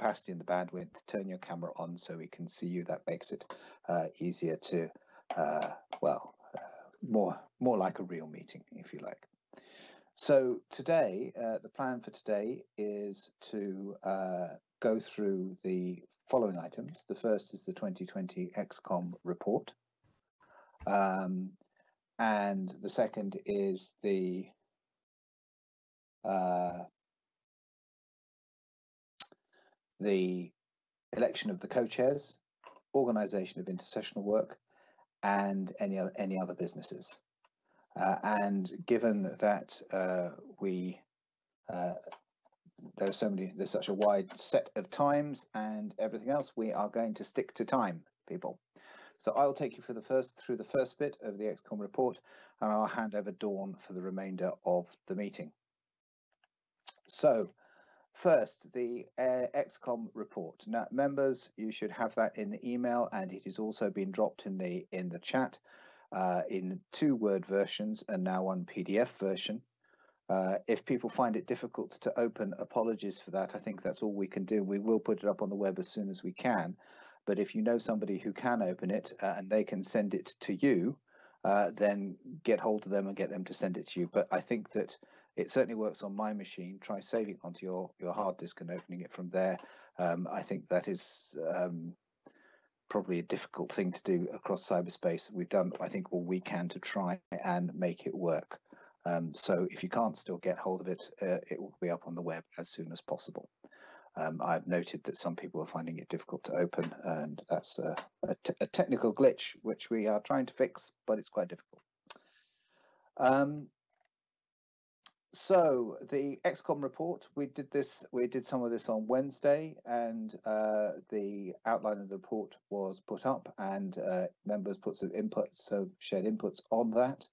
capacity and the bandwidth, turn your camera on so we can see you. That makes it easier to, more like a real meeting, if you like. So today, the plan for today is to go through the following items. The first is the 2020 Excom report. And the second is the election of the co-chairs, organisation of intersessional work, and any other businesses. And given that there's such a wide set of times and everything else, we are going to stick to time, people. So I'll take you through the first bit of the Excom report, and I'll hand over Dawn for the remainder of the meeting. So first, the Excom report. Now, members, you should have that in the email, and it has also been dropped in the chat in 2 Word versions and now 1 PDF version. If people find it difficult to open, apologies for that. I think that's all we can do. We will put it up on the web as soon as we can. But if you know somebody who can open it and they can send it to you, then get hold of them and get them to send it to you. But I think that it certainly works on my machine. Try saving it onto your hard disk and opening it from there. I think that is probably a difficult thing to do across cyberspace. We've done, I think, all we can to try and make it work. So if you can't still get hold of it, it will be up on the web as soon as possible. I've noted that some people are finding it difficult to open, and that's a technical glitch which we are trying to fix, but it's quite difficult. So the Excom report, we did some of this on Wednesday, and the outline of the report was put up, and members put some inputs, so shared inputs on that.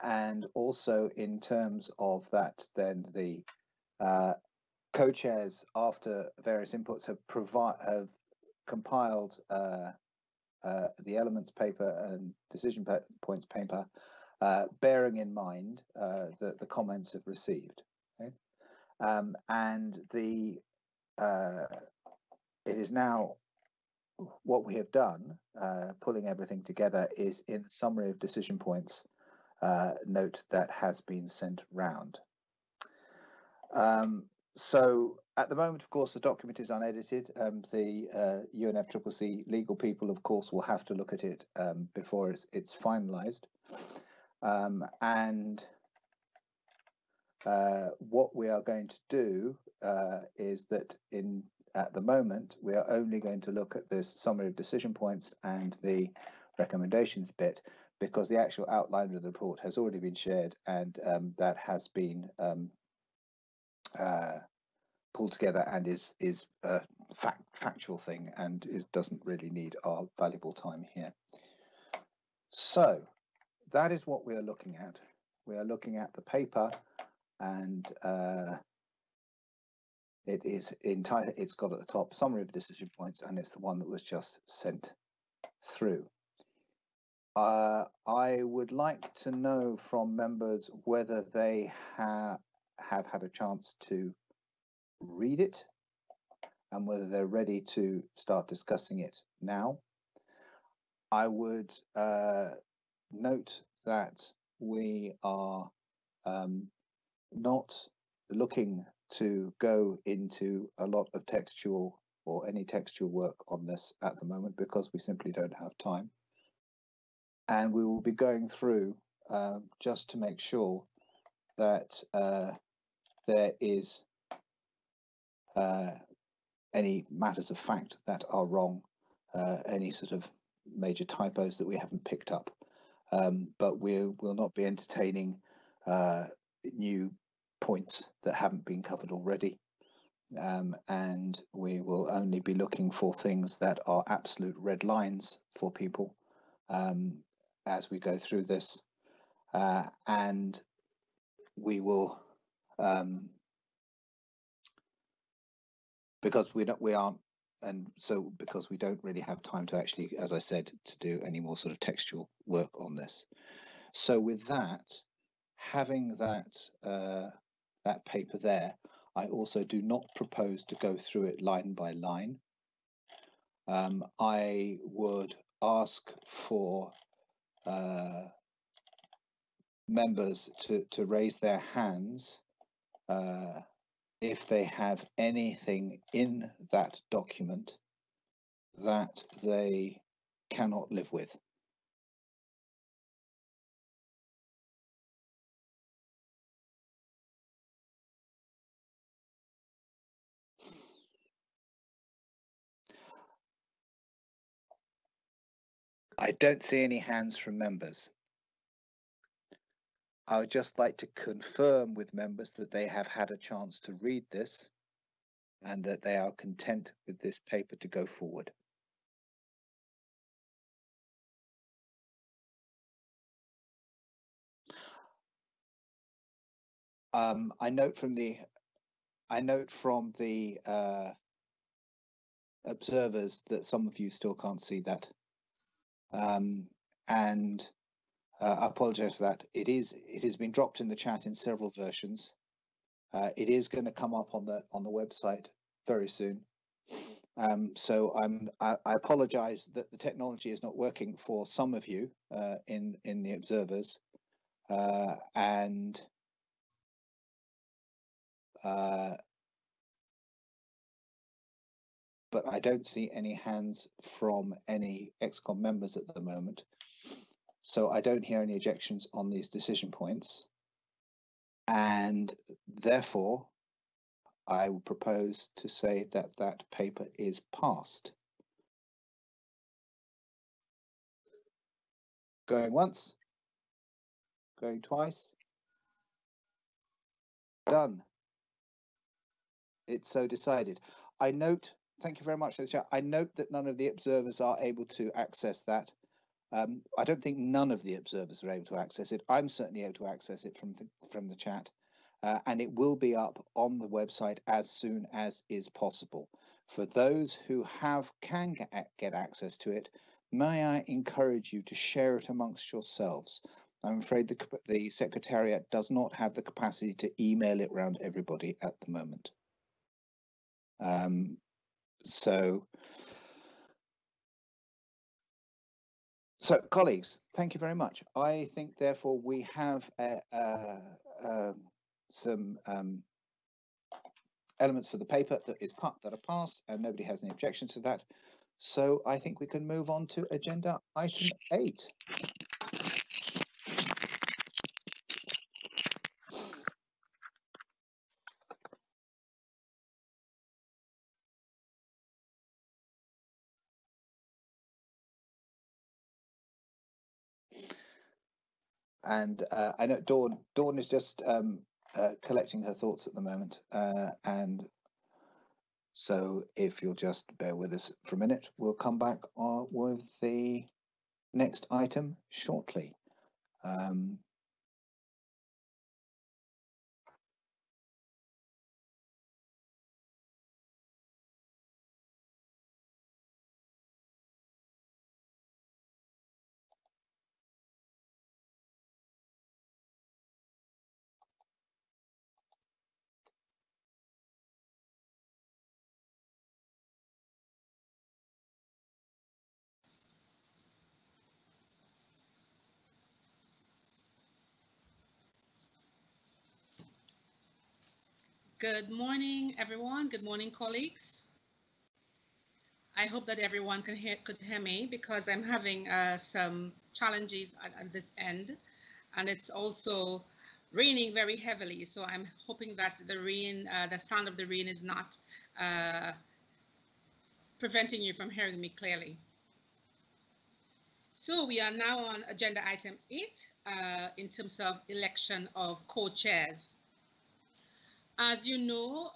And also in terms of that, then the co-chairs, after various inputs, have compiled the elements paper and decision points paper, bearing in mind that the comments have received. Okay? And it is now what we have done, pulling everything together, is in the summary of decision points note that has been sent round. So at the moment, of course, the document is unedited. The UNFCCC legal people, of course, will have to look at it before it's finalised. And what we are going to do is that at the moment, we are only going to look at this summary of decision points and the recommendations bit, because the actual outline of the report has already been shared, and that has been pulled together and is a factual thing, and it doesn't really need our valuable time here. So that is what we are looking at. We are looking at the paper, and it is entitled, it's got at the top summary of decision points, and it's the one that was just sent through. I would like to know from members whether they have had a chance to read it and whether they're ready to start discussing it now. I would note that we are not looking to go into a lot of textual or any textual work on this at the moment, because we simply don't have time. And we will be going through just to make sure that there is any matters of fact that are wrong, any sort of major typos that we haven't picked up. But we will not be entertaining new points that haven't been covered already. And we will only be looking for things that are absolute red lines for people as we go through this. And we will, because because we don't really have time to actually, as I said, to do any more sort of textual work on this. So with that, having that that paper there, I also do not propose to go through it line by line. I would ask for members to raise their hands if they have anything in that document that they cannot live with. I don't see any hands from members. I would just like to confirm with members that they have had a chance to read this and that they are content with this paper to go forward. I note from the observers that some of you still can't see that, and I apologize for that. It has been dropped in the chat in several versions. It is going to come up on the website very soon. So I apologize that the technology is not working for some of you in the observers, but I don't see any hands from any Excom members at the moment. So I don't hear any objections on these decision points. And therefore, I would propose to say that that paper is passed. Going once, going twice, done. It's so decided. I note, thank you very much for the chat. I note that none of the observers are able to access that. I don't think none of the observers are able to access it. I'm certainly able to access it from the chat, and it will be up on the website as soon as is possible. For those who can get access to it, may I encourage you to share it amongst yourselves. I'm afraid the Secretariat does not have the capacity to email it around everybody at the moment. So colleagues, thank you very much. I think therefore we have some elements for the paper that are passed, and nobody has any objections to that. So I think we can move on to agenda item 8. And I know Dawn is just collecting her thoughts at the moment, and so if you'll just bear with us for a minute, we'll come back with the next item shortly. Good morning, everyone. Good morning, colleagues. I hope that everyone could hear me, because I'm having some challenges at this end, and it's also raining very heavily. So I'm hoping that the rain, the sound of the rain, is not preventing you from hearing me clearly. So we are now on agenda item 8 in terms of election of co-chairs. As you know,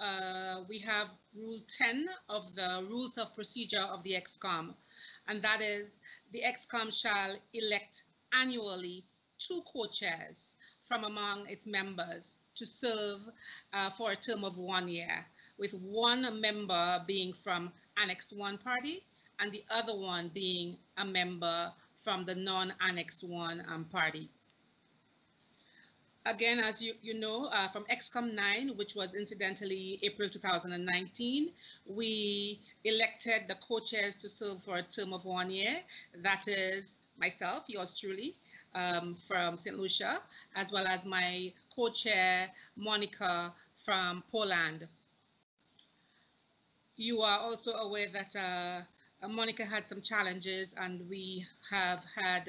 we have Rule 10 of the Rules of Procedure of the Excom, and that is the Excom shall elect annually 2 co-chairs from among its members to serve for a term of 1 year, with one member being from Annex 1 party and the other one being a member from the non-Annex 1 party. Again, as you know, from Excom 9, which was incidentally April 2019, we elected the co-chairs to serve for a term of 1 year. That is myself, yours truly, from St. Lucia, as well as my co-chair, Monica, from Poland. You are also aware that Monica had some challenges, and we have had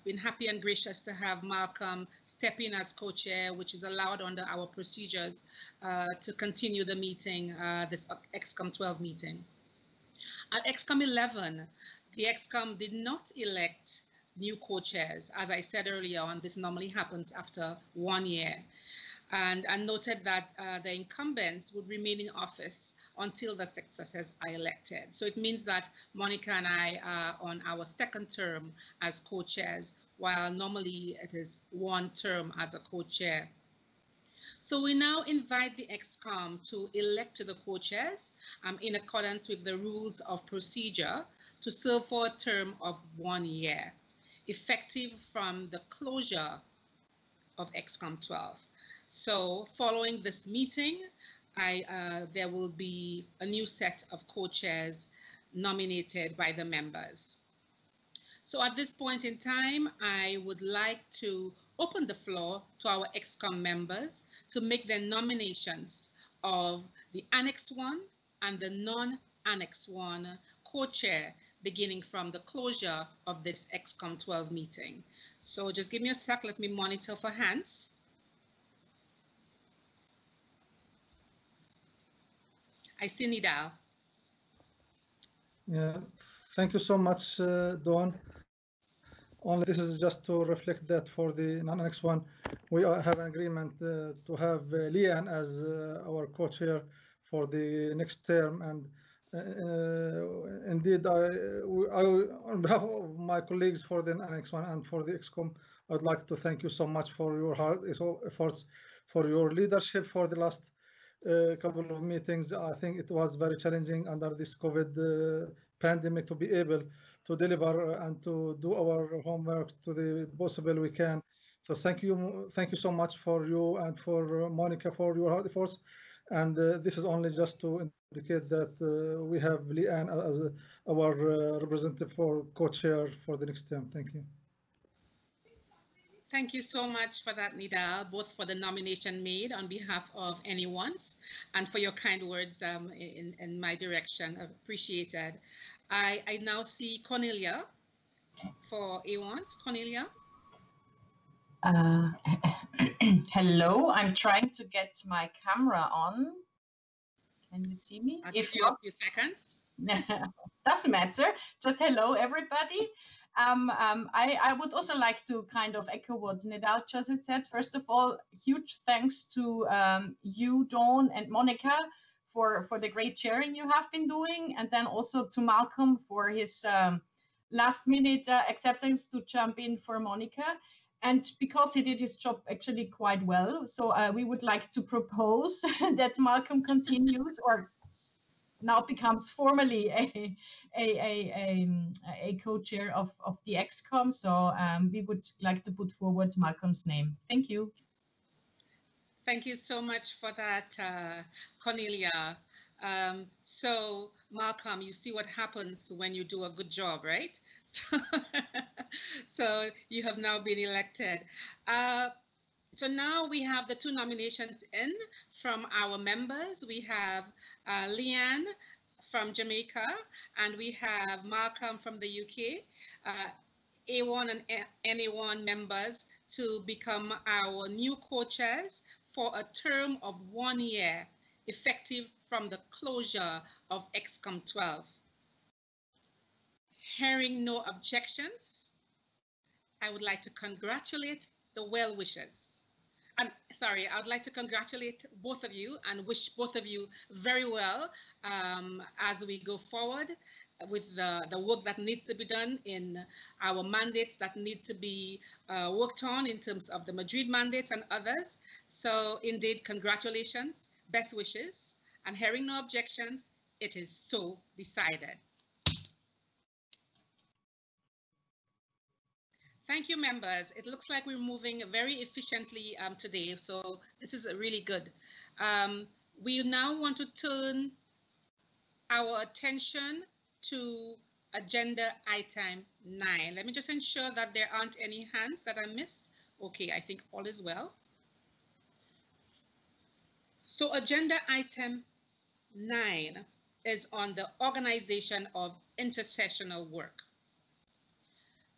been happy and gracious to have Malcolm step in as co-chair, which is allowed under our procedures to continue the meeting, this Excom 12 meeting. At Excom 11, the Excom did not elect new co-chairs. As I said earlier on, this normally happens after 1 year. And noted that the incumbents would remain in office until the successors are elected. So it means that Monica and I are on our second term as co-chairs, while normally it is 1 term as a co-chair. So we now invite the Excom to elect the co-chairs in accordance with the rules of procedure to serve for a term of 1 year, effective from the closure of Excom 12. So following this meeting, there will be a new set of co-chairs nominated by the members. So at this point in time, I would like to open the floor to our Excom members to make their nominations of the Annex 1 and the non-Annex 1 co-chair, beginning from the closure of this Excom 12 meeting. So just give me a sec, let me monitor for hands. I see Nidal. Yeah, thank you so much, Dawn. Only this is just to reflect that for the non-Annex 1, we have an agreement to have Leanne as our co-chair for the next term. And indeed, on behalf of my colleagues for the Annex 1 and for the Excom, I would like to thank you so much for your hard efforts, for your leadership for the last couple of meetings. I think it was very challenging under this COVID pandemic to be able to deliver and to do our homework to the possible we can. So thank you so much for you and for Monica for your hard efforts. And this is only just to indicate that we have Leanne as our representative for co-chair for the next term. Thank you. Thank you so much for that, Nidal, both for the nomination made on behalf of anyone's and for your kind words in my direction. Appreciated. I now see Cornelia for A1's. Cornelia. Hello, I'm trying to get my camera on. Can you see me? I'll give you a few seconds. Doesn't matter. Just hello, everybody. I would also like to kind of echo what Nidal just said. First of all, huge thanks to you, Dawn, and Monica for the great sharing you have been doing, and then also to Malcolm for his last-minute acceptance to jump in for Monica. And because he did his job actually quite well, so we would like to propose that Malcolm continues or now becomes formally a co-chair of the Excom. So we would like to put forward Malcolm's name. Thank you. Thank you so much for that, Cornelia. So Malcolm, you see what happens when you do a good job, right? So you have now been elected. So now we have the 2 nominations in from our members. We have Leanne from Jamaica, and we have Malcolm from the UK, A1 and NA1 members to become our new co-chairs for a term of 1 year, effective from the closure of Excom 12. Hearing no objections, I would like to congratulate the well-wishers. And sorry, I would like to congratulate both of you and wish both of you very well as we go forward with the work that needs to be done in our mandates that need to be worked on in terms of the Madrid mandates and others. So indeed, congratulations, best wishes, and hearing no objections, it is so decided. Thank you, members. It looks like we're moving very efficiently today, so this is really good. We now want to turn our attention to agenda item 9. Let me just ensure that there aren't any hands that I missed. Okay, I think all is well. So agenda item 9 is on the organization of intersessional work.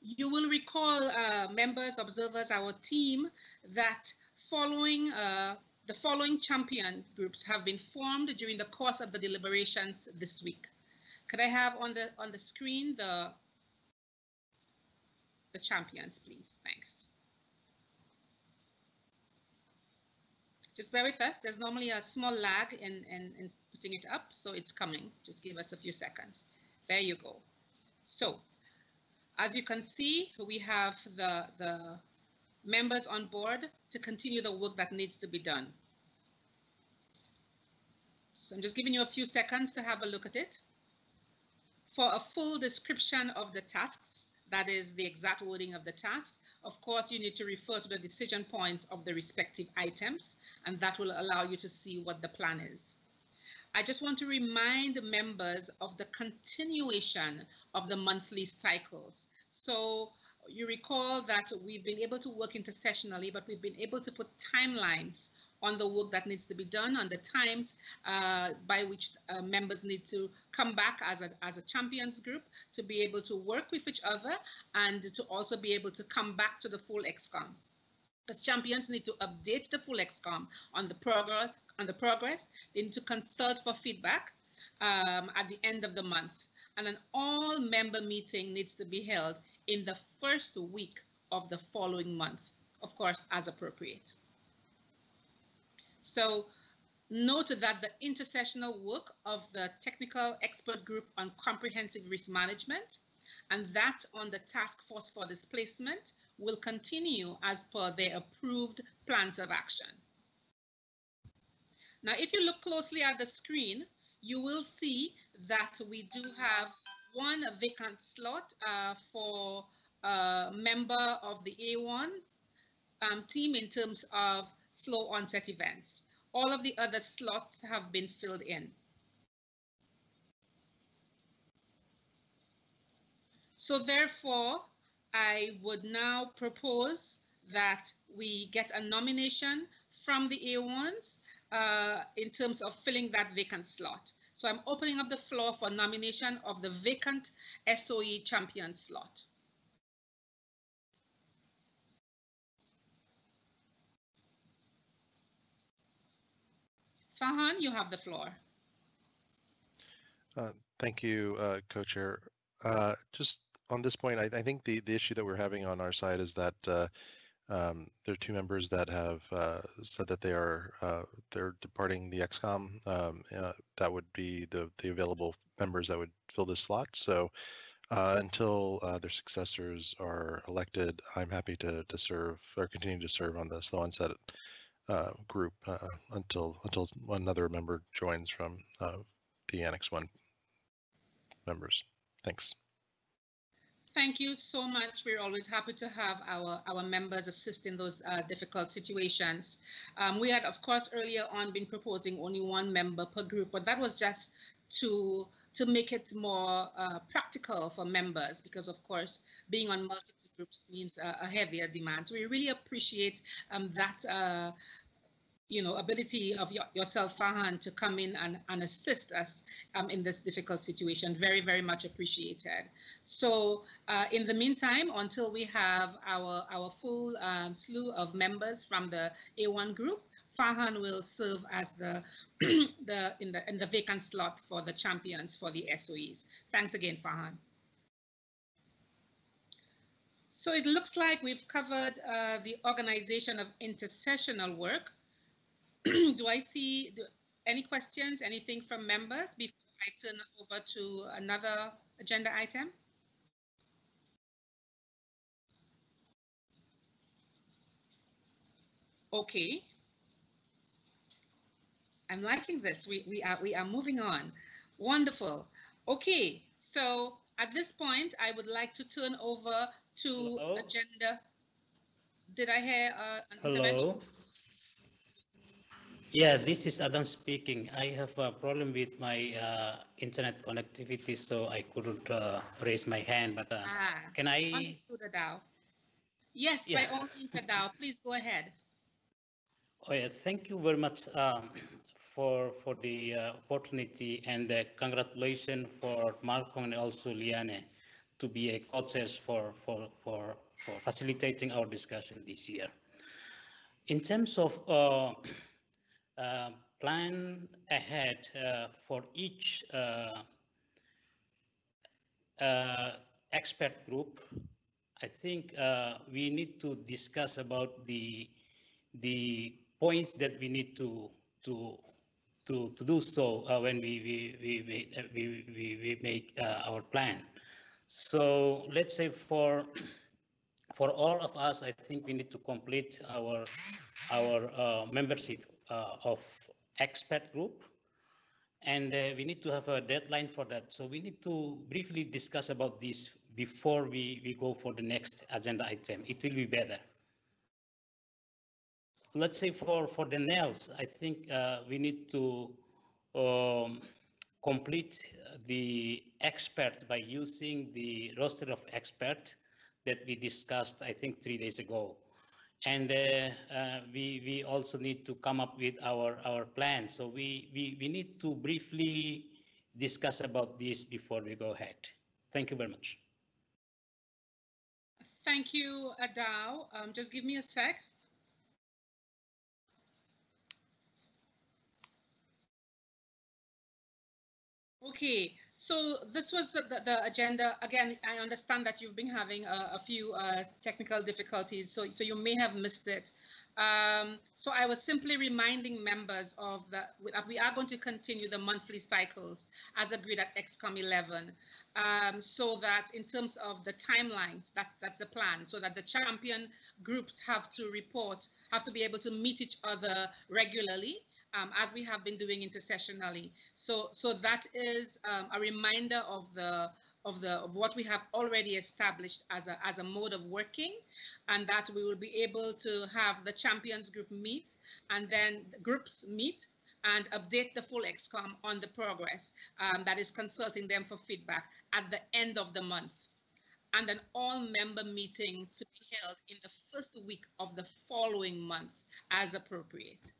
You will recall, members, observers, our team, that the following champion groups have been formed during the course of the deliberations this week. Could I have on the screen the champions, please? Thanks. Just bear with us. There's normally a small lag in putting it up, so it's coming. Just give us a few seconds. There you go. So, as you can see, we have the members on board to continue the work that needs to be done. So I'm just giving you a few seconds to have a look at it. For a full description of the tasks, that is the exact wording of the task, of course, you need to refer to the decision points of the respective items, and that will allow you to see what the plan is. I just want to remind the members of the continuation of the monthly cycles. So you recall that we've been able to work intersessionally, but we've been able to put timelines on the work that needs to be done, on the times by which members need to come back as a champions group to be able to work with each other and to also be able to come back to the full Excom. As champions need to update the full Excom on the progress. They need to consult for feedback at the end of the month. And an all-member meeting needs to be held in the first week of the following month, of course, as appropriate. So note that the intersessional work of the technical expert group on comprehensive risk management and that on the task force for displacement will continue as per their approved plans of action. Now, if you look closely at the screen, you will see that we do have one vacant slot for a member of the A1 team in terms of slow onset events. All of the other slots have been filled in. So therefore, I would now propose that we get a nomination from the A1s in terms of filling that vacant slot. So I'm opening up the floor for nomination of the vacant SOE champion slot. Farhan, you have the floor. Thank you, Co-Chair. Just on this point, I think the issue that we're having on our side is that there are two members that have said that they're departing the Excom. That would be the available members that would fill this slot. So until their successors are elected, I'm happy to serve or continue to serve on the slow onset group until another member joins from the Annex 1 members. Thanks. Thank you so much. We're always happy to have our members assist in those difficult situations. We had, of course, earlier on been proposing only one member per group, but that was just to make it more practical for members, because, of course, being on multiple groups means a heavier demand. So we really appreciate that ability of yourself, Farhan, to come in and assist us in this difficult situation. Very, very much appreciated. So in the meantime, until we have our full slew of members from the A1 group, Farhan will serve as in the vacant slot for the champions for the SOEs. Thanks again, Farhan. So it looks like we've covered the organization of intersessional work. Do I see any questions, anything from members before I turn over to another agenda item? Okay. I'm liking this. We are moving on. Wonderful. Okay, so At this point, I would like to turn over to Hello? agenda. Did I hear an Hello. intervention? Yeah, this is Adam speaking. I have a problem with my internet connectivity, so I couldn't raise my hand. But can I? Understood, Adao. Yes, Yeah. by all means, Adao. Please go ahead. Oh yeah, thank you very much for the opportunity, and congratulations for Malcolm and also Liane to be a co-chairs for facilitating our discussion this year. In terms of plan ahead for each expert group, I think we need to discuss about the points that we need to do so when we make our plan. So let's say for all of us, I think we need to complete our membership of expert group, and we need to have a deadline for that. So we need to briefly discuss about this before we go for the next agenda item. It will be better. Let's say for the nails, I think we need to complete the expert by using the roster of experts that we discussed, I think 3 days ago. And we also need to come up with our plan. So we need to briefly discuss about this before we go ahead. Thank you very much. Thank you, Adao. Just give me a sec. Okay, so this was the agenda. Again, I understand that you've been having a few technical difficulties, so you may have missed it. So I was simply reminding members of that we are going to continue the monthly cycles as agreed at Excom 11, so that in terms of the timelines, that's the plan, so that the champion groups have to be able to meet each other regularly. As we have been doing intersessionally. So that is a reminder of what we have already established as a mode of working, and that we will be able to have the champions group meet, and then the groups meet and update the full Excom on the progress that is consulting them for feedback at the end of the month. And an all-member meeting to be held in the first week of the following month as appropriate.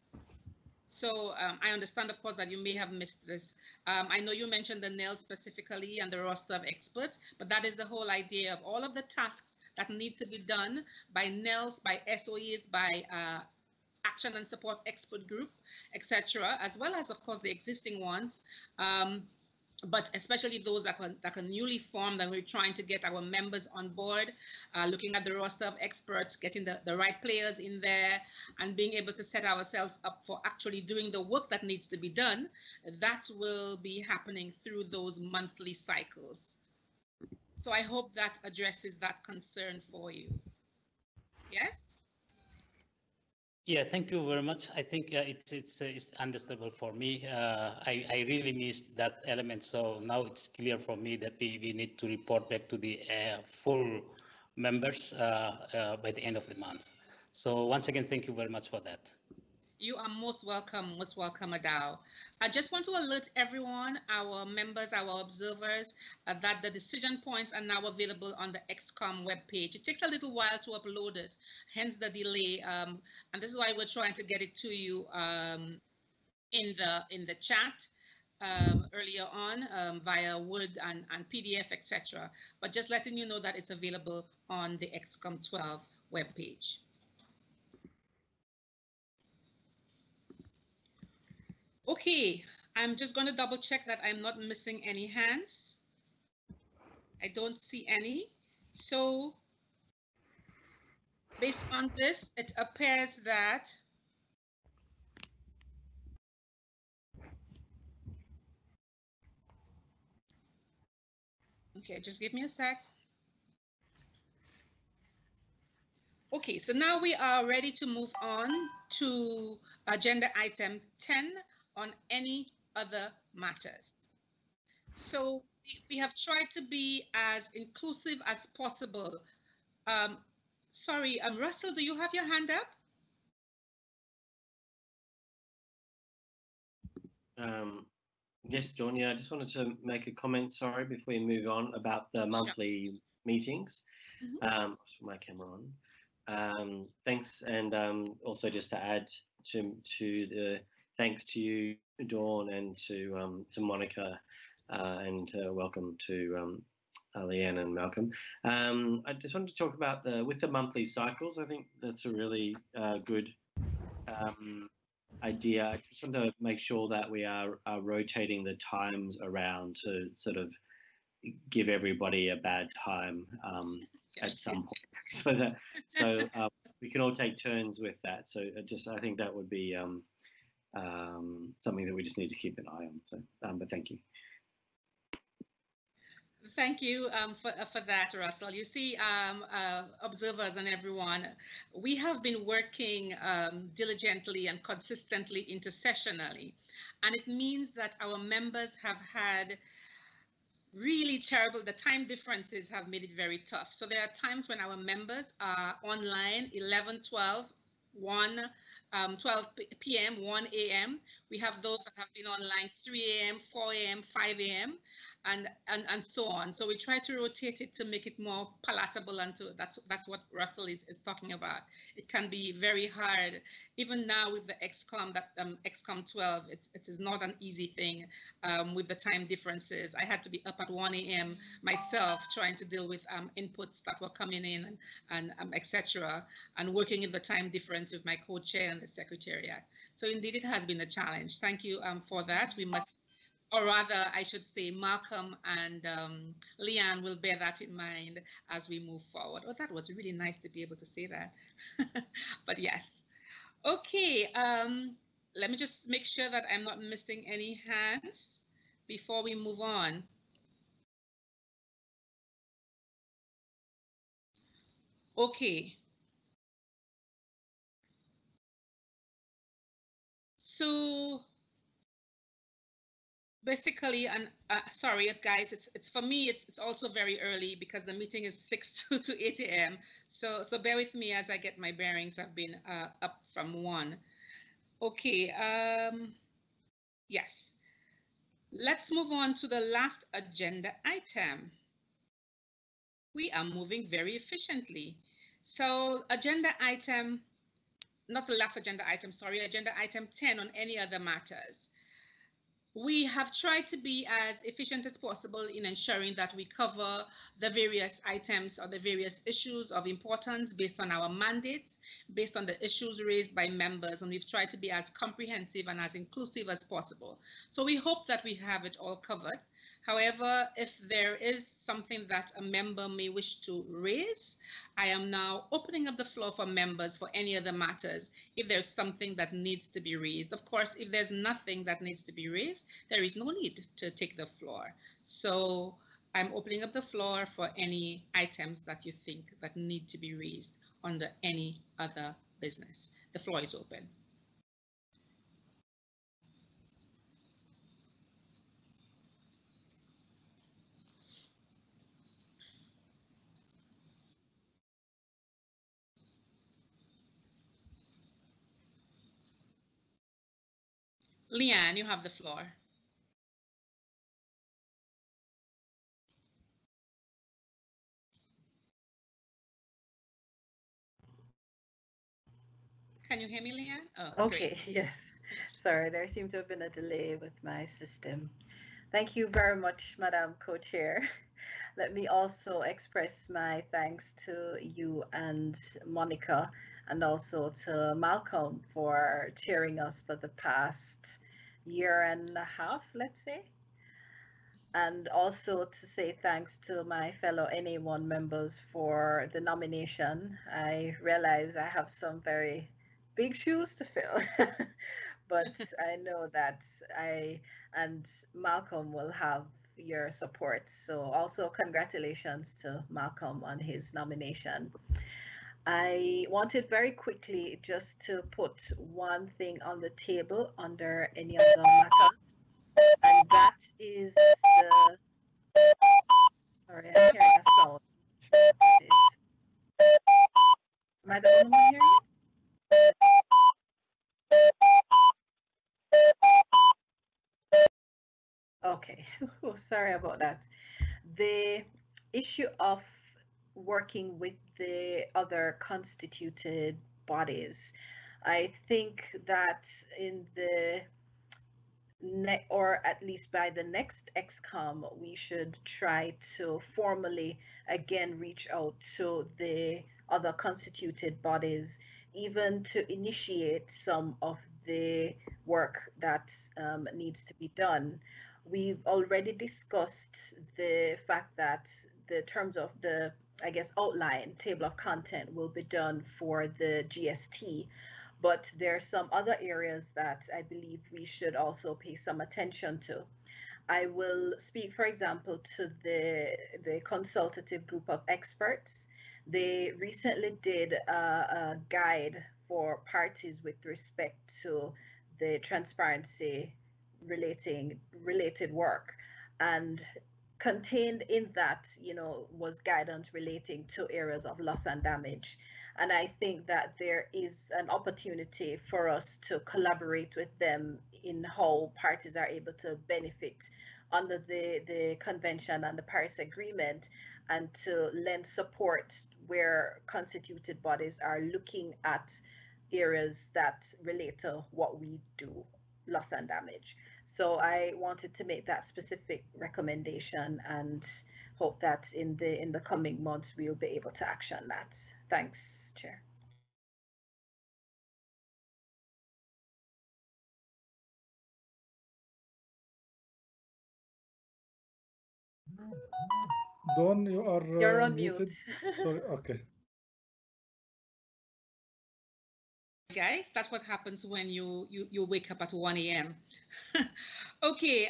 So I understand, of course, that you may have missed this. I know you mentioned the nails specifically and the roster of experts, but that is the whole idea of all of the tasks that need to be done by NELS, by SOEs, by Action and Support Expert Group, etc., as well as, of course, the existing ones. But especially those that are newly formed, and we're trying to get our members on board, looking at the roster of experts, getting the right players in there, and being able to set ourselves up for actually doing the work that needs to be done. That will be happening through those monthly cycles. So I hope that addresses that concern for you. Yes? Yeah, thank you very much. I think it's understandable for me. I really missed that element, so now it's clear for me that we need to report back to the full members by the end of the month. So once again, thank you very much for that. You are most welcome, Adao. I just want to alert everyone, our members, our observers, that the decision points are now available on the Excom webpage. It takes a little while to upload it, hence the delay. And this is why we're trying to get it to you in the chat earlier on via Word and PDF, etc. But just letting you know that it's available on the Excom 12 webpage. Okay, I'm just going to double check that I'm not missing any hands. I don't see any. So based on this, it appears that okay, just give me a sec. Okay, so now we are ready to move on to agenda item 10 on any other matters. So we have tried to be as inclusive as possible. Sorry, Russell, do you have your hand up? Yes, Dawn, yeah, I just wanted to make a comment, sorry, before we move on about the monthly meetings. I'll put my camera on. Thanks, and also just to add to the thanks to you, Dawn, and to Monica, and welcome to Leanne and Malcolm. I just wanted to talk about with the monthly cycles. I think that's a really good idea. I just want to make sure that we are rotating the times around to sort of give everybody a bad time at some point, so we can all take turns with that. So I think that would be something that we just need to keep an eye on. So, but thank you. Thank you for that, Russell. You see, observers and everyone, we have been working diligently and consistently intersessionally, and it means that our members have had really terrible, the time differences have made it very tough. So there are times when our members are online 11, 12, 1, 12 p.m., 1 a.m. We have those that have been online 3 a.m., 4 a.m., 5 a.m., and so on. So we try to rotate it to make it more palatable, and that's what Russell is talking about. It can be very hard, even now with the Excom, that Excom 12. It is not an easy thing with the time differences. I had to be up at 1 a.m. myself trying to deal with inputs that were coming in and etc. and working in the time difference with my co-chair and the secretariat. So indeed, it has been a challenge. Thank you for that. We must, or rather, I should say, Malcolm and Leanne will bear that in mind as we move forward. Oh, that was really nice to be able to say that. But yes. Okay, let me just make sure that I'm not missing any hands before we move on. Okay. So basically, and sorry guys, it's for me, it's also very early because the meeting is 6 to 8 a.m. So bear with me as I get my bearings. I've been up from 1. Okay, yes. Let's move on to the last agenda item. We are moving very efficiently. So agenda item, not the last agenda item, sorry, agenda item 10 on any other matters. We have tried to be as efficient as possible in ensuring that we cover the various items or the various issues of importance based on our mandates, based on the issues raised by members, and we've tried to be as comprehensive and as inclusive as possible. So we hope that we have it all covered. However, if there is something that a member may wish to raise, I am now opening up the floor for members for any other matters if there's something that needs to be raised. Of course, if there's nothing that needs to be raised, there is no need to take the floor. So I'm opening up the floor for any items that you think that need to be raised under any other business. The floor is open. Leanne, you have the floor. Can you hear me, Leanne? Oh, okay, great. Yes. Sorry, there seemed to have been a delay with my system. Thank you very much, Madam Co-Chair. Let me also express my thanks to you and Monica, and also to Malcolm for chairing us for the past year and a half, let's say. And also to say thanks to my fellow NA1 members for the nomination. I realize I have some very big shoes to fill, but I know that I and Malcolm will have your support. So also congratulations to Malcolm on his nomination. I wanted very quickly just to put one thing on the table under any other matters, and that is the Oh, sorry about that. The issue of working with the other constituted bodies. I think that in the or at least by the next XCOM, we should try to formally again reach out to the other constituted bodies, even to initiate some of the work that needs to be done. We've already discussed the fact that the terms of the, I guess, outline table of content will be done for the GST, but there are some other areas that I believe we should also pay some attention to. I will speak, for example, to the consultative group of experts. They recently did a guide for parties with respect to the transparency related work, and contained in that, was guidance relating to areas of loss and damage. And I think that there is an opportunity for us to collaborate with them in how parties are able to benefit under the convention and the Paris Agreement, and to lend support where constituted bodies are looking at areas that relate to what we do, loss and damage. So I wanted to make that specific recommendation and hope that in the coming months we'll be able to action that. Thanks, Chair. Dawn, you are You're on muted. mute. Sorry, okay. Guys, that's what happens when you wake up at 1 a.m. Okay,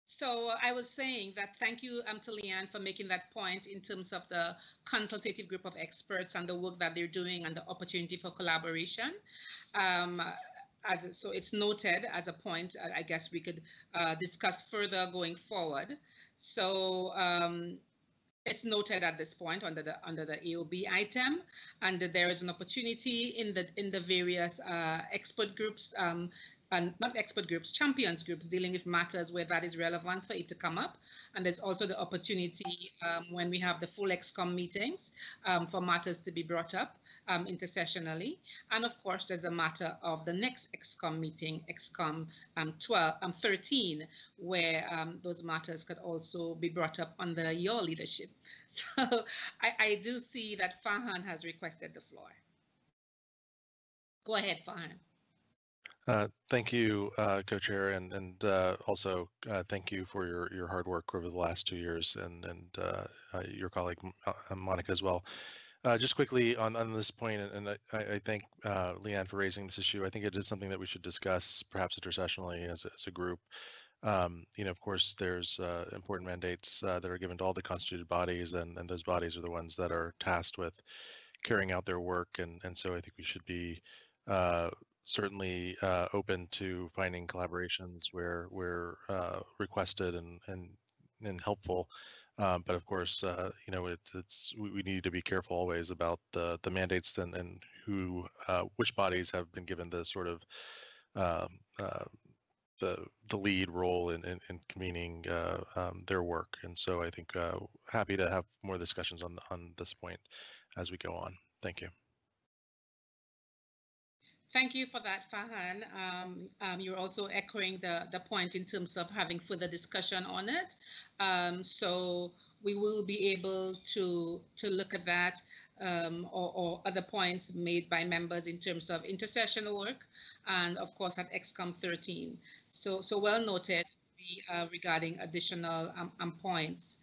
so I was saying that thank you, to Leanne, for making that point in terms of the consultative group of experts and the work that they're doing and the opportunity for collaboration. So it's noted as a point. I guess we could discuss further going forward. So it's noted at this point under the AOB item, and there is an opportunity in the various expert groups, and not expert groups, champions groups, dealing with matters where that is relevant for it to come up. And there's also the opportunity when we have the full Excom meetings for matters to be brought up intersessionally. And of course, there's a matter of the next Excom meeting, Excom 13, where those matters could also be brought up under your leadership. So I do see that Farhan has requested the floor. Go ahead, Farhan. Thank you, Co-Chair, and also thank you for your hard work over the last 2 years, and your colleague Monica as well. Just quickly on this point, and I thank Leanne for raising this issue. I think it is something that we should discuss, perhaps intersessionally as a group. Of course, there's important mandates that are given to all the constituted bodies, and those bodies are the ones that are tasked with carrying out their work, and so I think we should be certainly open to finding collaborations where requested and helpful. But of course, we need to be careful always about the mandates and who which bodies have been given the sort of the lead role in convening their work. And so I think happy to have more discussions on this point as we go on. Thank you. Thank you for that, Farhan. You're also echoing the point in terms of having further discussion on it. So we will be able to look at that or other points made by members in terms of intercession work, and of course at Excom 13. So well noted regarding additional points.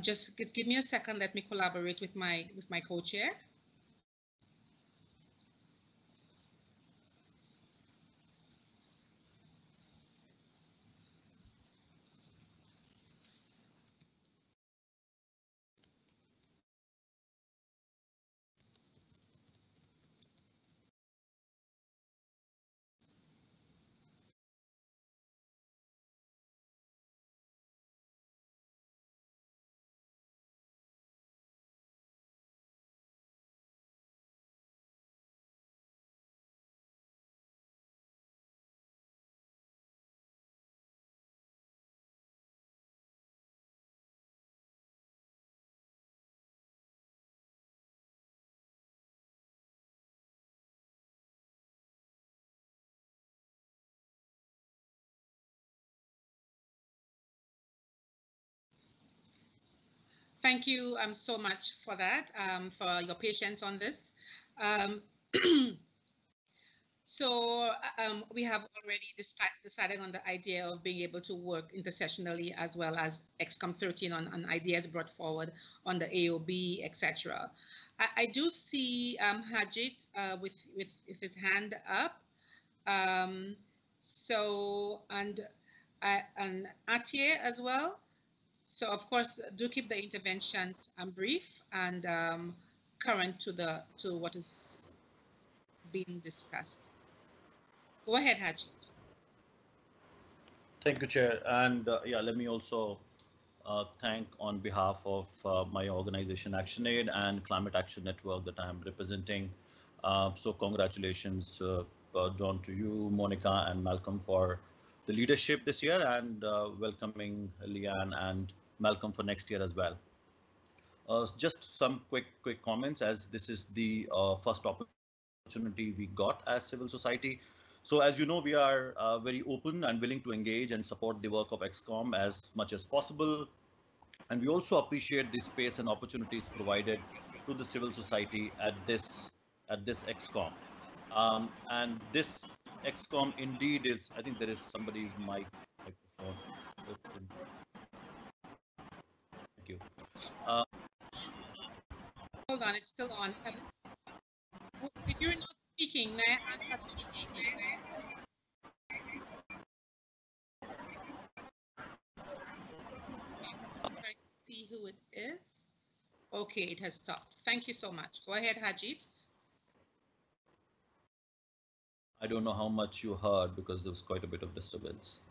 Just give me a second. Let me collaborate with my co-chair. Thank you so much for that, for your patience on this. So we have already decided on the idea of being able to work intersessionally, as well as Excom 13 on ideas brought forward on the AOB, etc. I do see Hajit with his hand up. So and Atye as well. So of course, do keep the interventions brief and current to what is being discussed. Go ahead, Hajit. Thank you, Chair. And yeah, let me also thank on behalf of my organization ActionAid and Climate Action Network that I'm representing. So congratulations, John, to you, Monica, and Malcolm for the leadership this year, and welcoming Leanne and Malcolm for next year as well. Just some quick comments, as this is the first opportunity we got as civil society. So as you know, we are very open and willing to engage and support the work of Excom as much as possible. And we also appreciate the space and opportunities provided to the civil society at this Excom. And this Excom indeed is, I think there is somebody's microphone open. Thank you. Hold on, it's still on. If you're not speaking, may I ask that you try to see who it is? Okay, it has stopped. Thank you so much. Go ahead, Hajit. I don't know how much you heard because there was quite a bit of disturbance.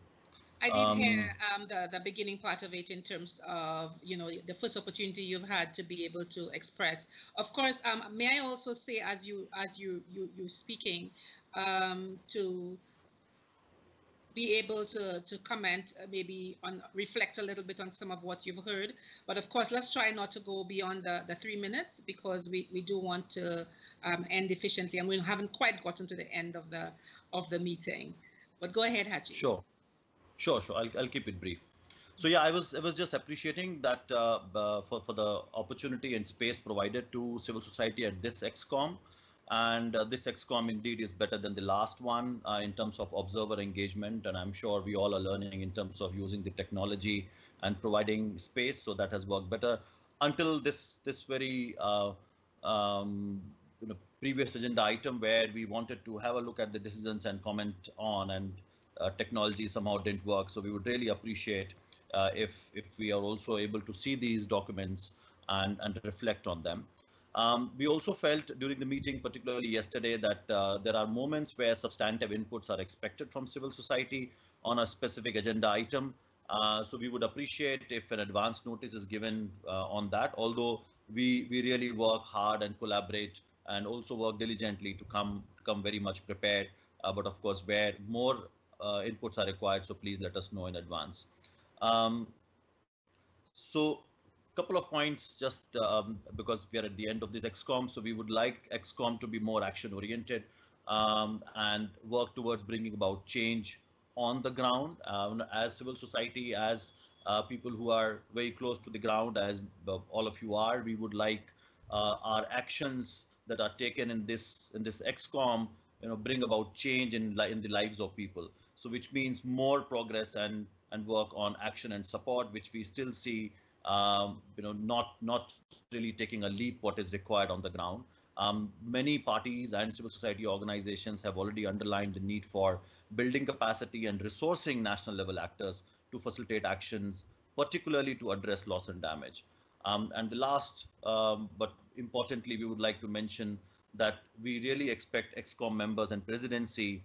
I did hear the beginning part of it in terms of, you know, the first opportunity you've had to be able to express. Of course, may I also say, as you're speaking, to be able to comment, maybe reflect a little bit on some of what you've heard. But of course, let's try not to go beyond the 3 minutes, because we do want to end efficiently, and we haven't quite gotten to the end of the meeting. But go ahead, Haji. Sure. I'll keep it brief. So yeah, I was just appreciating that for the opportunity and space provided to civil society at this Excom, and this Excom indeed is better than the last one in terms of observer engagement, and I'm sure we all are learning in terms of using the technology and providing space, so that has worked better until this very previous agenda item where we wanted to have a look at the decisions and comment on, and technology somehow didn't work. So we would really appreciate if we are also able to see these documents and reflect on them. We also felt during the meeting, particularly yesterday, that there are moments where substantive inputs are expected from civil society on a specific agenda item. So we would appreciate if an advance notice is given on that, although we really work hard and collaborate and also work diligently to come very much prepared. But of course, where more inputs are required, so please let us know in advance. So couple of points, just because we are at the end of this Excom, so we would like Excom to be more action oriented and work towards bringing about change on the ground as civil society, as people who are very close to the ground, as all of you are. We would like our actions that are taken in this Excom, bring about change in the lives of people. So which means more progress and work on action and support, which we still see not really taking a leap what is required on the ground. Many parties and civil society organizations have already underlined the need for building capacity and resourcing national level actors to facilitate actions, particularly to address loss and damage. And the last, but importantly, we would like to mention that we really expect Excom members and presidency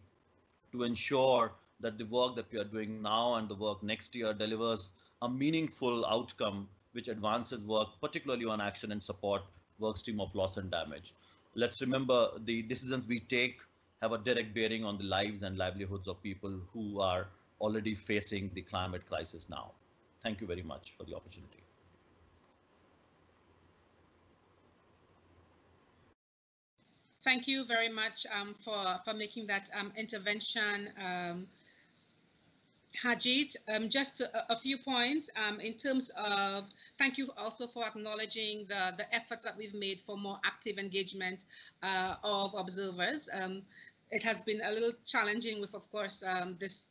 to ensure that the work that we are doing now and the work next year delivers a meaningful outcome which advances work, particularly on action and support work stream of loss and damage. Let's remember the decisions we take have a direct bearing on the lives and livelihoods of people who are already facing the climate crisis now. Thank you very much for the opportunity. Thank you very much for making that intervention. Hajit, just a few points in terms of, thank you also for acknowledging the efforts that we've made for more active engagement of observers. It has been a little challenging with, of course, this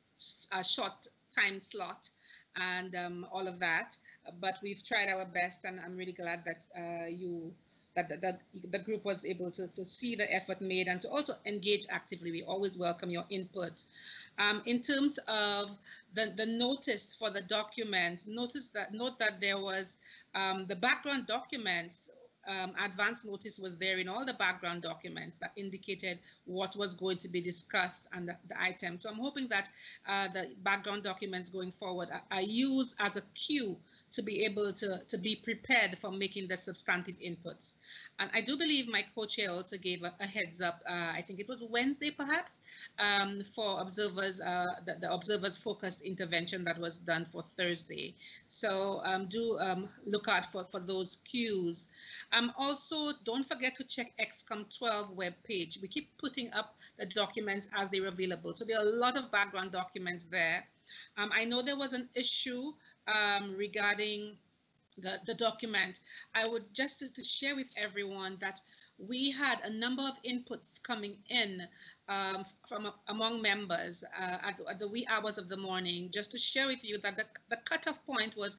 short time slot and all of that, but we've tried our best, and I'm really glad that the group was able to see the effort made and to also engage actively. We always welcome your input. In terms of the notice for the documents, note that there was the background documents. Advance notice was there in all the background documents that indicated what was going to be discussed and the item. So I'm hoping that the background documents going forward are used as a cue to be able to be prepared for making the substantive inputs. And I do believe my co-chair also gave a heads up, I think it was Wednesday perhaps, for observers, the observers focused intervention that was done for Thursday. So do look out for those cues. Also, don't forget to check Excom 12 webpage. We keep putting up the documents as they're available. So there are a lot of background documents there. I know there was an issue regarding the document. I would just to share with everyone that we had a number of inputs coming in from among members at the wee hours of the morning, just to share with you that the cutoff point was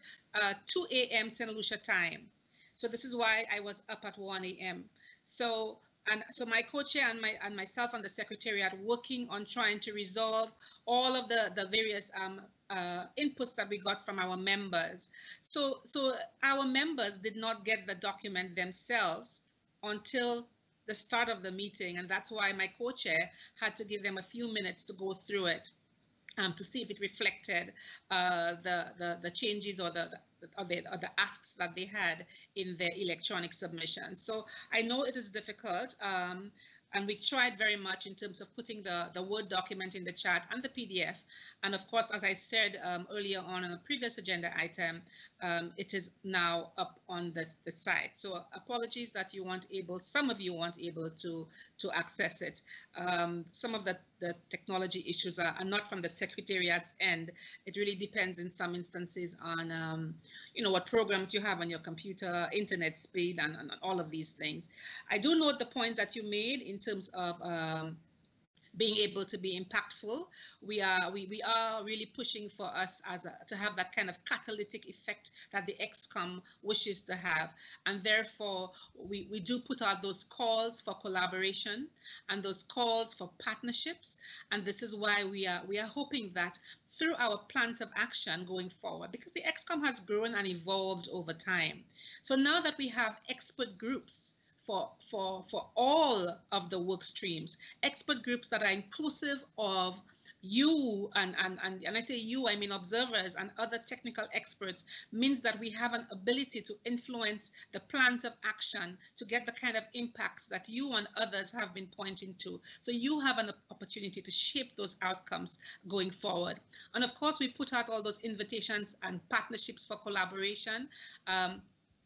2 a.m. St. Lucia time. So this is why I was up at 1 a.m. So my co-chair and myself and the secretariat working on trying to resolve all of the various inputs that we got from our members. So our members did not get the document themselves until the start of the meeting, and that's why my co-chair had to give them a few minutes to go through it to see if it reflected the changes or the asks that they had in their electronic submission. So I know it is difficult, and we tried very much in terms of putting the Word document in the chat and the PDF. And of course, as I said earlier on a previous agenda item, it is now up on the site. So apologies that some of you weren't able to access it. Some of the technology issues are not from the Secretariat's end. It really depends in some instances on what programs you have on your computer, internet speed, and all of these things. I do note the points that you made in terms of being able to be impactful. We are really pushing for us to have that kind of catalytic effect that the Excom wishes to have, and therefore we do put out those calls for collaboration and those calls for partnerships, and this is why we are hoping that through our plans of action going forward, because the Excom has grown and evolved over time. So now that we have expert groups for all of the work streams, expert groups that are inclusive of you, and I say you, I mean observers and other technical experts, means that we have an ability to influence the plans of action to get the kind of impacts that you and others have been pointing to. So you have an opportunity to shape those outcomes going forward. And of course, we put out all those invitations and partnerships for collaboration,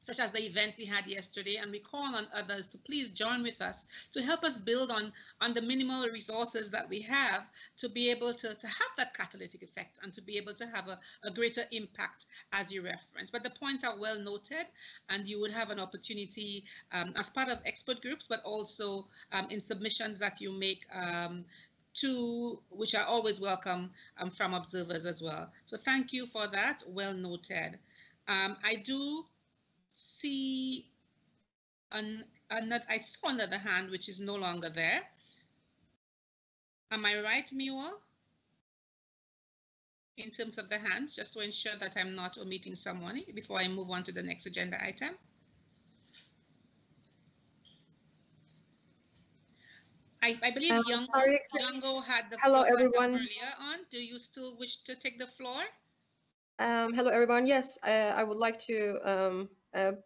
such as the event we had yesterday, and we call on others to please join with us to help us build on the minimal resources that we have to be able to have that catalytic effect and to be able to have a greater impact as you reference. But the points are well noted, and you would have an opportunity as part of expert groups, but also in submissions that you make which are always welcome from observers as well. So thank you for that, well noted. I do see I saw another hand which is no longer there. Am I right, Miwa? In terms of the hands, just to ensure that I'm not omitting someone before I move on to the next agenda item. I believe Yango had the floor earlier on. Do you still wish to take the floor? Hello, everyone. Yes, I would like to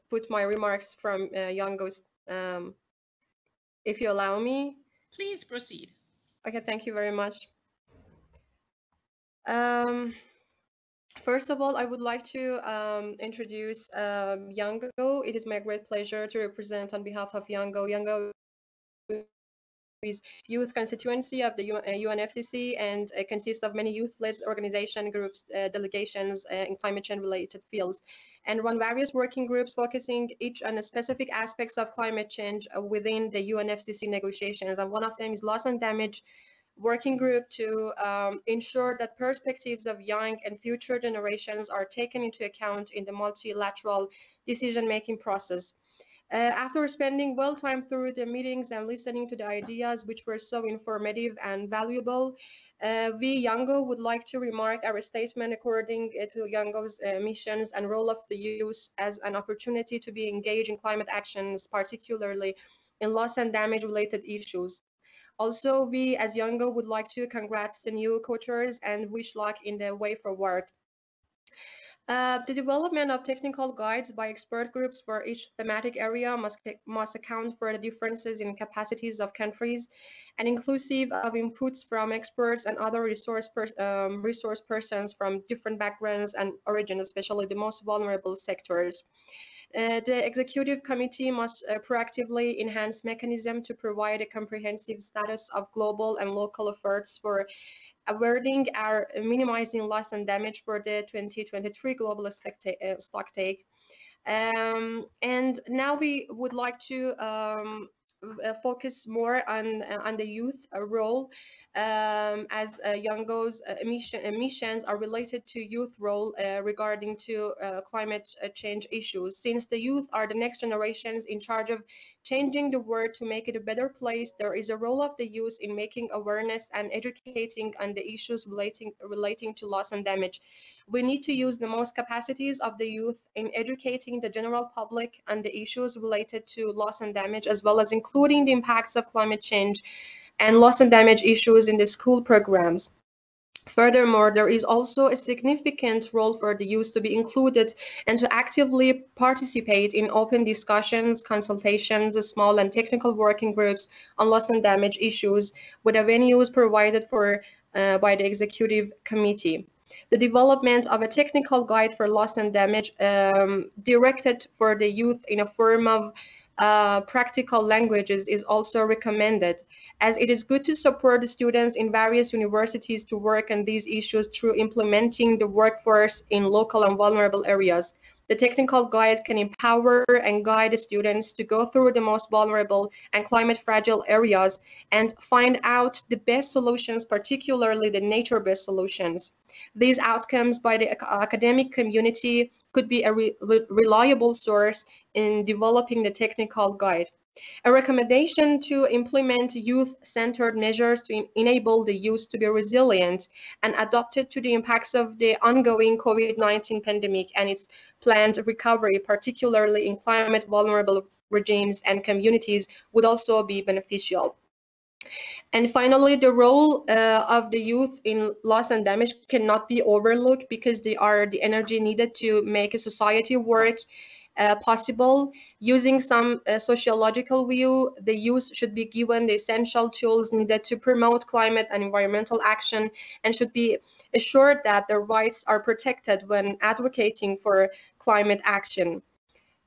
put my remarks from Yango's, if you allow me. Please proceed. Okay, thank you very much. First of all, I would like to introduce Yango. It is my great pleasure to represent on behalf of Yango. Yango youth constituency of the UNFCCC, and consists of many youth-led organization groups, delegations in climate change-related fields, and run various working groups focusing each on specific aspects of climate change within the UNFCCC negotiations. And one of them is loss and damage working group to ensure that perspectives of young and future generations are taken into account in the multilateral decision-making process. After spending well time through the meetings and listening to the ideas, which were so informative and valuable, we, Yango, would like to remark our statement according to Yango's missions and role of the youth as an opportunity to be engaged in climate actions, particularly in loss and damage related issues. Also, we as Yango would like to congrats the new co-chairs and wish luck in the way forward. The development of technical guides by expert groups for each thematic area must account for the differences in capacities of countries and inclusive of inputs from experts and other resource persons from different backgrounds and origins, especially the most vulnerable sectors. The Executive Committee must proactively enhance mechanism to provide a comprehensive status of global and local efforts for averting or minimizing loss and damage for the 2023 global stocktake. And now we would like to focus more on the youth role, as Yango's missions are related to youth role regarding to climate change issues. Since the youth are the next generations in charge of changing the world to make it a better place, there is a role of the youth in making awareness and educating on the issues relating to loss and damage. We need to use the most capacities of the youth in educating the general public on the issues related to loss and damage, as well as including the impacts of climate change and loss and damage issues in the school programs. Furthermore, there is also a significant role for the youth to be included and to actively participate in open discussions, consultations, small and technical working groups on loss and damage issues with the venues provided for by the Executive Committee. The development of a technical guide for loss and damage directed for the youth in a form of practical languages is also recommended, as it is good to support the students in various universities to work on these issues through implementing the workforce in local and vulnerable areas. The technical guide can empower and guide the students to go through the most vulnerable and climate fragile areas and find out the best solutions, particularly the nature-based solutions. These outcomes by the academic community could be a reliable source in developing the technical guide. A recommendation to implement youth-centered measures to enable the youth to be resilient and adapted to the impacts of the ongoing COVID-19 pandemic and its planned recovery, particularly in climate vulnerable regimes and communities, would also be beneficial. And finally, the role of the youth in loss and damage cannot be overlooked, because they are the energy needed to make a society work possible. Using some sociological view, the youth should be given the essential tools needed to promote climate and environmental action, and should be assured that their rights are protected when advocating for climate action.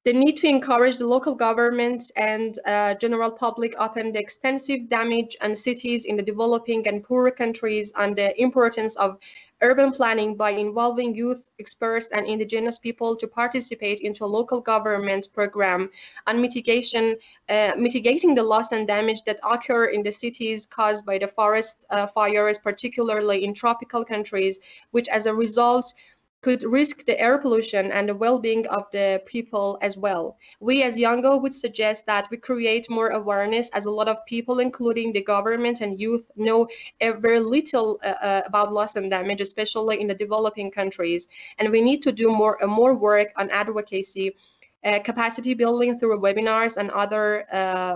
The need to encourage the local government and general public upon the extensive damage on cities in the developing and poorer countries, on the importance of urban planning by involving youth experts and indigenous people to participate into a local government program, on mitigating the loss and damage that occur in the cities caused by the forest fires, particularly in tropical countries, which as a result could risk the air pollution and the well-being of the people as well. We as Yango would suggest that we create more awareness, as a lot of people, including the government and youth, know very little about loss and damage, especially in the developing countries. And we need to do more work on advocacy, capacity building through webinars and other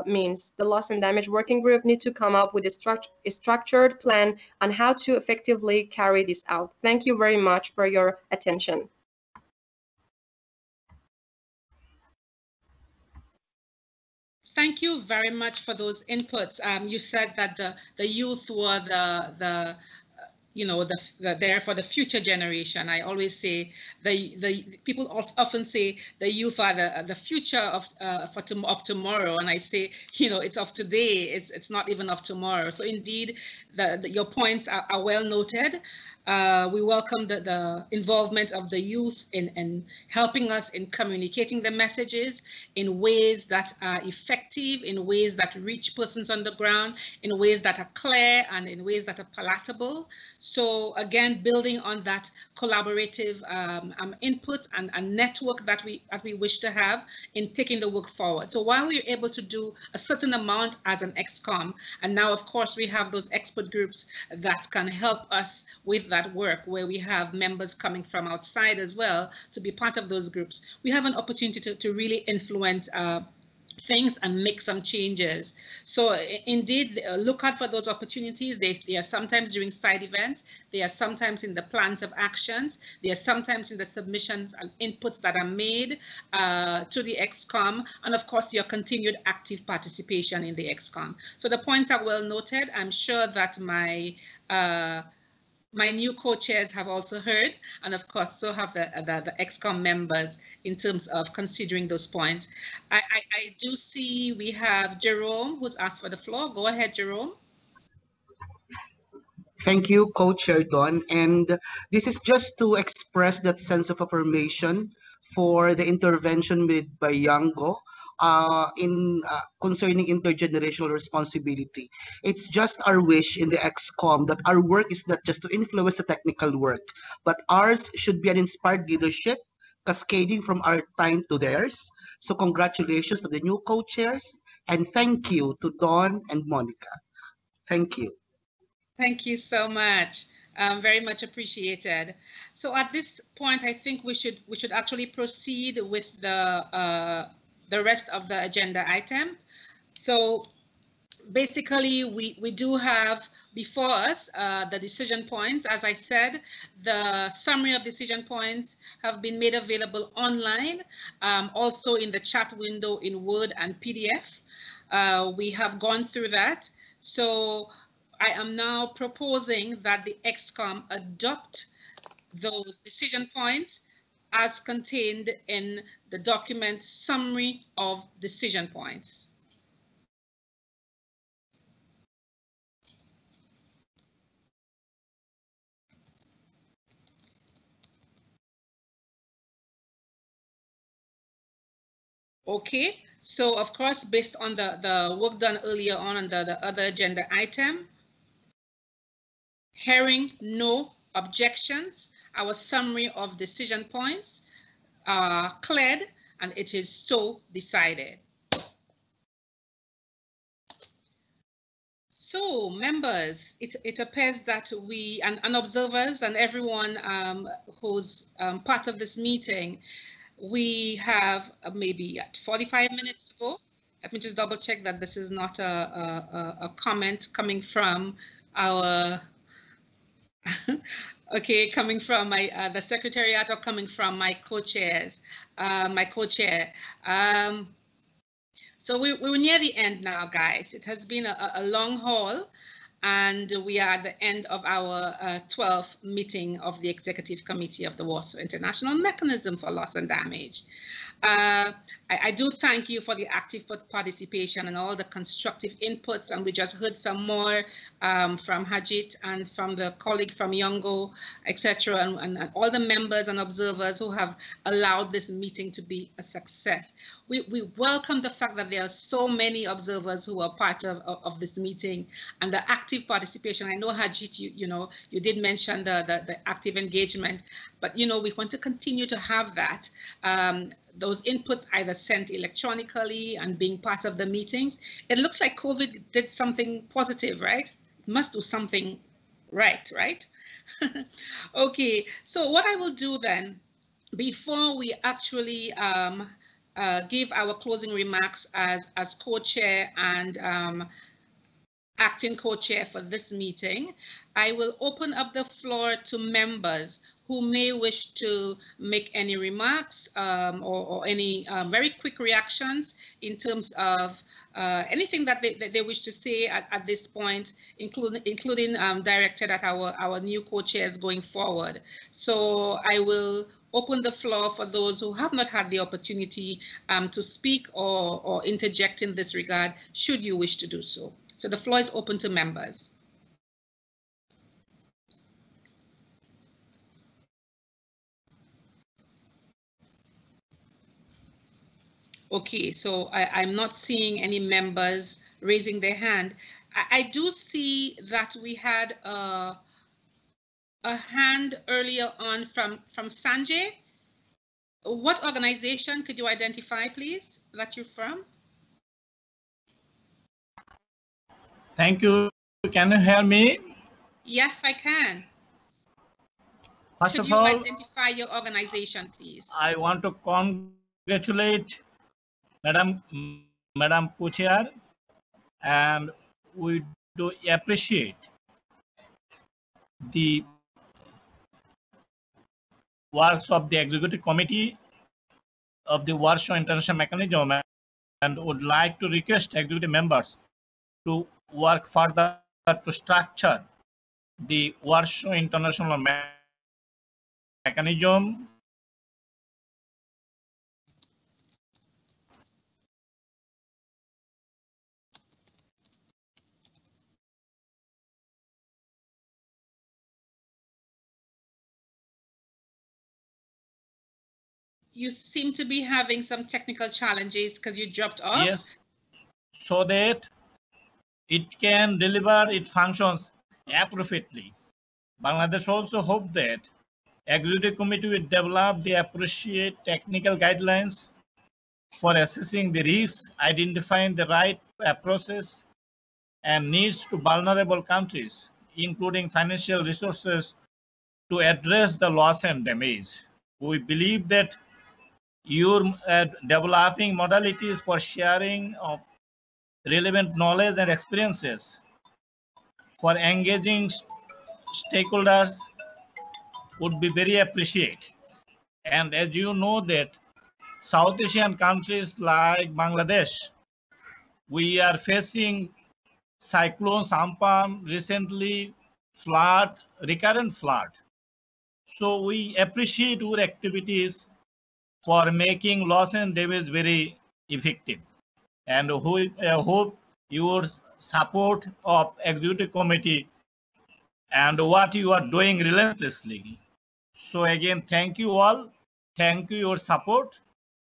means. The loss and damage working group need to come up with a structured plan on how to effectively carry this out. Thank you very much for your attention. Thank you very much for those inputs. You said that the youth were you know, there for the future generation. I always say the people often say the youth are the future of tomorrow, and I say, you know, it's of today. It's not even of tomorrow. So indeed, your points are well noted. We welcome the involvement of the youth in helping us in communicating the messages in ways that are effective, in ways that reach persons on the ground, in ways that are clear, and in ways that are palatable. So again, building on that collaborative input and network that we wish to have in taking the work forward. So while we're able to do a certain amount as an Excom, and now of course we have those expert groups that can help us with that work, where we have members coming from outside as well to be part of those groups, we have an opportunity to really influence things and make some changes. So indeed, look out for those opportunities. They are sometimes during side events, they are sometimes in the plans of actions, they are sometimes in the submissions and inputs that are made to the Excom, and of course your continued active participation in the Excom. So the points are well noted. I'm sure that my new co-chairs have also heard, and of course so have the Excom members in terms of considering those points. I do see we have Jerome who's asked for the floor. Go ahead, Jerome. Thank you, Co-Chair Don. And this is just to express that sense of affirmation for the intervention made by Yango concerning intergenerational responsibility. It's just our wish in the Excom that our work is not just to influence the technical work, but ours should be an inspired leadership cascading from our time to theirs. So congratulations to the new co-chairs, and thank you to Dawn and Monica. Thank you. Thank you so much. Very much appreciated. So at this point, I think we should actually proceed with the rest of the agenda item. So basically, we do have before us the decision points. As I said, the summary of decision points have been made available online, also in the chat window in Word and PDF. We have gone through that. So I am now proposing that the Excom adopt those decision points as contained in the document summary of decision points. Okay, so of course, based on the work done earlier on under the other agenda item, hearing no objections, our summary of decision points are cleared, and it is so decided. So members, it appears that we and observers and everyone who's part of this meeting, we have maybe 45 minutes to go. Let me just double check that this is not a comment coming from our okay, coming from my the secretariat or coming from my co-chairs, my co-chair. So we're near the end now, guys. It has been a long haul, and we are at the end of our 12th meeting of the Executive Committee of the Warsaw International Mechanism for Loss and Damage. I do thank you for the active participation and all the constructive inputs, and we just heard some more from Hajit and from the colleague from Yongo, etc., and all the members and observers who have allowed this meeting to be a success. We welcome the fact that there are so many observers who are part of this meeting and the active participation. I know, Hajit, you did mention the active engagement, but we want to continue to have that. Those inputs either sent electronically and being part of the meetings. It looks like COVID did something positive, right? It must do something right? Okay, so what I will do then, before we actually give our closing remarks as co-chair and acting co-chair for this meeting, I will open up the floor to members who may wish to make any remarks or any very quick reactions in terms of anything that they wish to say at this point, including directed at our new co-chairs going forward. So I will open the floor for those who have not had the opportunity to speak or interject in this regard, should you wish to do so. So the floor is open to members. Okay, so I'm not seeing any members raising their hand. I do see that we had a hand earlier on from Sanjay. What organization could you identify, please, that you're from? Thank you. Can you hear me? Yes, I can. First Could of you all, identify your organization, please? I want to congratulate Madam Co-Chair, and we do appreciate the works of the Executive Committee of the Warsaw International Mechanism, and would like to request executive members to work further to structure the Warsaw International Mechanism You seem to be having some technical challenges because you dropped off. Yes, so that it can deliver its functions appropriately. Bangladesh also hope that Executive Committee will develop the appropriate technical guidelines for assessing the risks, identifying the right approaches and needs to vulnerable countries, including financial resources to address the loss and damage. We believe that you're developing modalities for sharing of relevant knowledge and experiences for engaging stakeholders would be very appreciated. And as you know that South Asian countries like Bangladesh, we are facing cyclone Samphan, recently flood, recurrent flood. So we appreciate your activities for making loss and damage very effective. And we hope your support of Executive Committee and what you are doing relentlessly. So again, thank you all. Thank you your support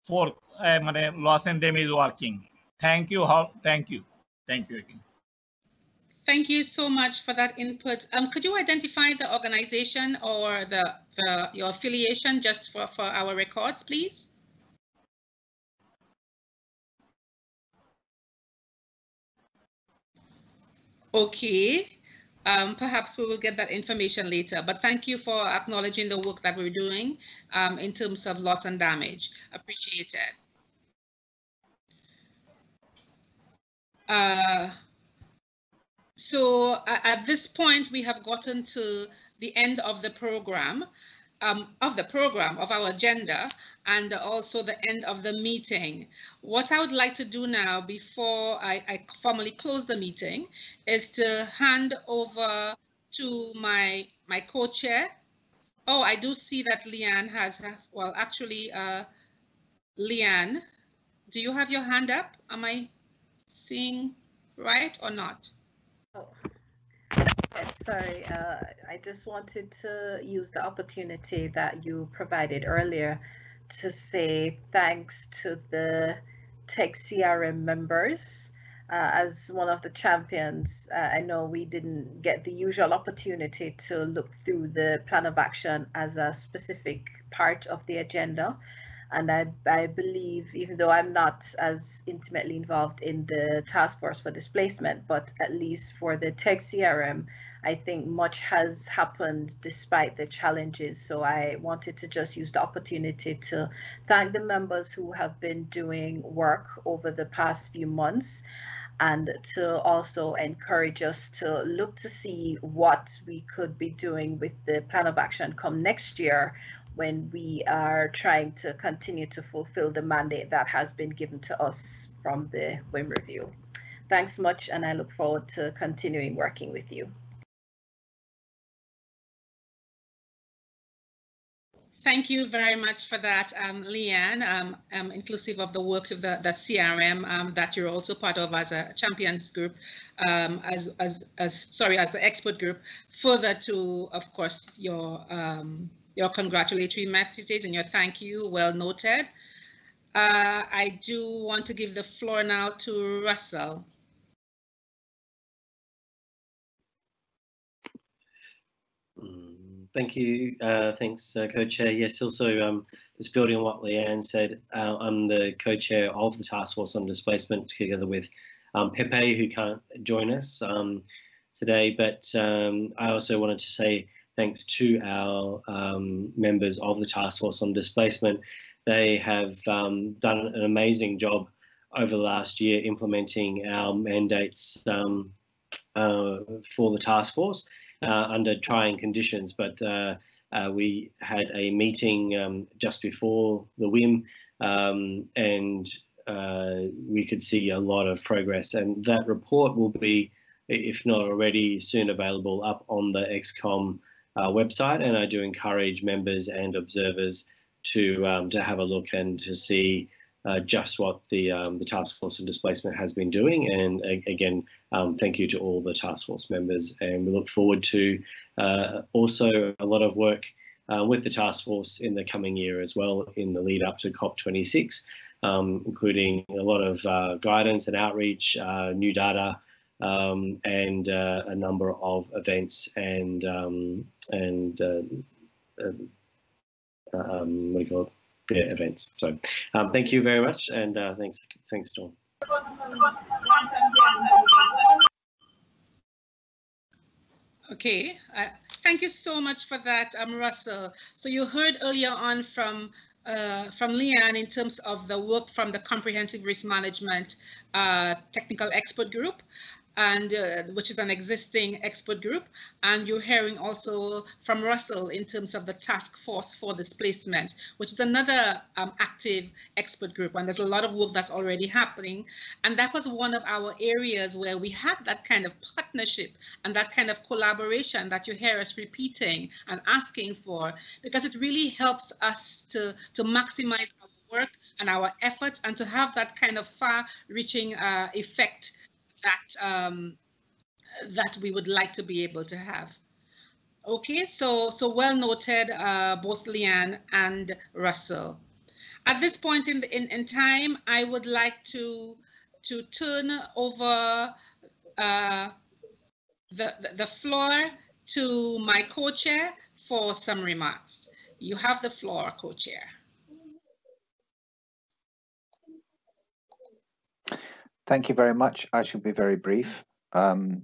for loss and damage working. Thank you. Thank you. Thank you again. Thank you so much for that input. Could you identify the organization or your affiliation just for our records, please? Okay. Perhaps we will get that information later, but thank you for acknowledging the work that we're doing in terms of loss and damage. Appreciate it. So at this point, we have gotten to the end of the program, of our agenda, and also the end of the meeting. What I would like to do now, before I formally close the meeting, is to hand over to my co-chair. Oh, I do see that Leanne has, well, actually, Leanne, do you have your hand up? Am I seeing right or not? Oh, yes, sorry. I just wanted to use the opportunity that you provided earlier to say thanks to the Tech CRM members. As one of the champions, I know we didn't get the usual opportunity to look through the plan of action as a specific part of the agenda. And I believe, even though I'm not as intimately involved in the task force for displacement, but at least for the Tech CRM, I think much has happened despite the challenges. So I wanted to just use the opportunity to thank the members who have been doing work over the past few months. and to also encourage us to look to see what we could be doing with the plan of action come next year, when we are trying to continue to fulfill the mandate that has been given to us from the WIM review. Thanks much, and I look forward to continuing working with you. Thank you very much for that, Leanne, inclusive of the work of the CRM that you're also part of as a champions group, as the expert group. Further to, of course, your congratulatory messages and your thank you, well noted. I do want to give the floor now to Russell. Thank you. Thanks, Co-Chair. Yes, also just building on what Leanne said, I'm the Co-Chair of the Task Force on Displacement, together with Pepe, who can't join us today. But I also wanted to say thanks to our members of the Task Force on Displacement. They have done an amazing job over the last year implementing our mandates for the task force under trying conditions. But we had a meeting just before the WIM, and we could see a lot of progress. And that report will be, if not already, soon available up on the Excom website. And I do encourage members and observers to have a look and to see just what the Task Force on Displacement has been doing. And again, thank you to all the Task Force members, and we look forward to also a lot of work with the Task Force in the coming year as well, in the lead up to COP26, including a lot of guidance and outreach, new data, and a number of events and what do you call it? Yeah, events. So thank you very much, and thanks, John. Okay, thank you so much for that, Russell. So you heard earlier on from Leanne in terms of the work from the Comprehensive Risk Management Technical Expert Group, and which is an existing expert group, and you're hearing also from Russell in terms of the Task Force for Displacement, which is another active expert group, and there's a lot of work that's already happening. And that was one of our areas where we had that kind of partnership and that kind of collaboration that you hear us repeating and asking for, because it really helps us to maximize our work and our efforts, and to have that kind of far-reaching effect that we would like to be able to have. Okay, so well noted, both Leanne and Russell. At this point in time, I would like to turn over the floor to my co-chair for some remarks. You have the floor, co-chair. Thank you very much. I shall be very brief. And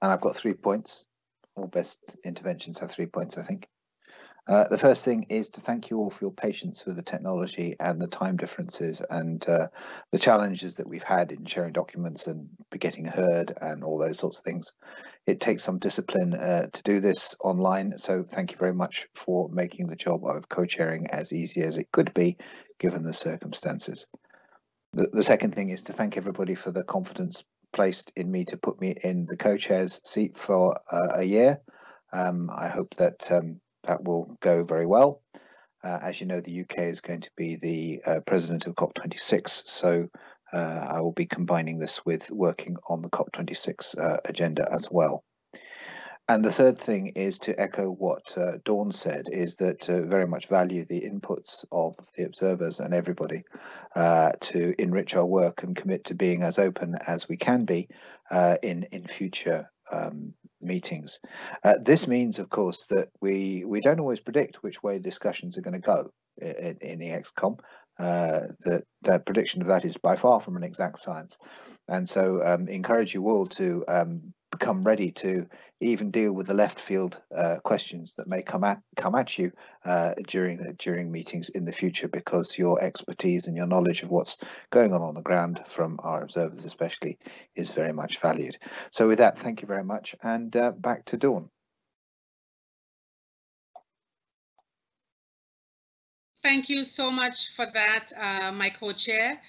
I've got 3 points. All best interventions have 3 points, I think. The first thing is to thank you all for your patience with the technology and the time differences and the challenges that we've had in sharing documents and getting heard and all those sorts of things. It takes some discipline to do this online, so thank you very much for making the job of co-chairing as easy as it could be, given the circumstances. The second thing is to thank everybody for the confidence placed in me to put me in the co-chair's seat for a year. I hope that that will go very well. As you know, the UK is going to be the president of COP26, so I will be combining this with working on the COP26 agenda as well. And the third thing is to echo what Dawn said, is that very much value the inputs of the observers and everybody to enrich our work and commit to being as open as we can be in future meetings. This means, of course, that we don't always predict which way discussions are going to go in the Excom. The prediction of that is by far from an exact science. And so encourage you all to become ready to even deal with the left field questions that may come at you during meetings in the future, because your expertise and your knowledge of what's going on the ground from our observers especially is very much valued. So with that, thank you very much, and back to Dawn. Thank you so much for that, my co-chair.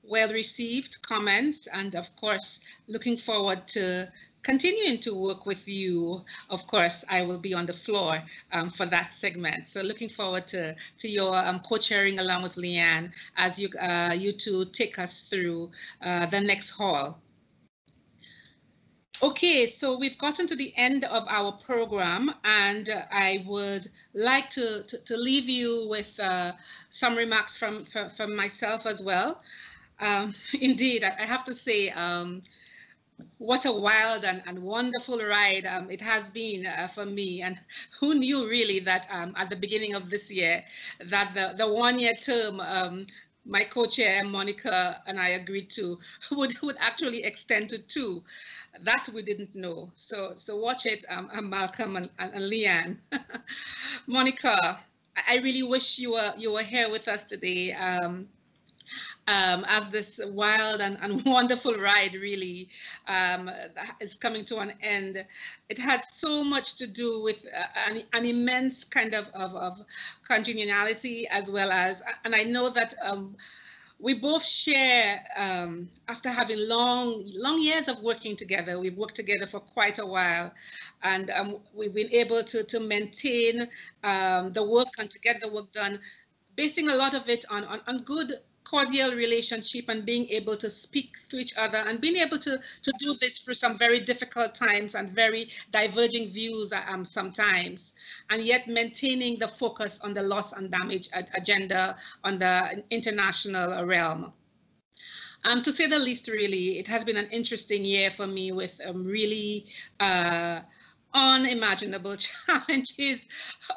Well received comments, and of course, looking forward to continuing to work with you. Of course, I will be on the floor for that segment. So looking forward to your co-chairing along with Leanne as you two take us through the next hall. Okay, so we've gotten to the end of our program, and I would like to leave you with some remarks from myself as well. Indeed, I have to say, what a wild and wonderful ride it has been for me. And who knew really that at the beginning of this year that the one-year term my co-chair Monica and I agreed to would actually extend to 2. That we didn't know. So watch it, Malcolm and Leanne. Monica, I really wish you were here with us today. As this wild and wonderful ride really is coming to an end. It had so much to do with an immense kind of congeniality, as well as, and I know that we both share, after having long years of working together, we've worked together for quite a while, and we've been able to maintain the work and to get the work done, basing a lot of it on good, cordial relationship and being able to speak to each other and being able to do this through some very difficult times and very diverging views sometimes, and yet maintaining the focus on the loss and damage agenda on the international realm. To say the least, really, it has been an interesting year for me with really unimaginable challenges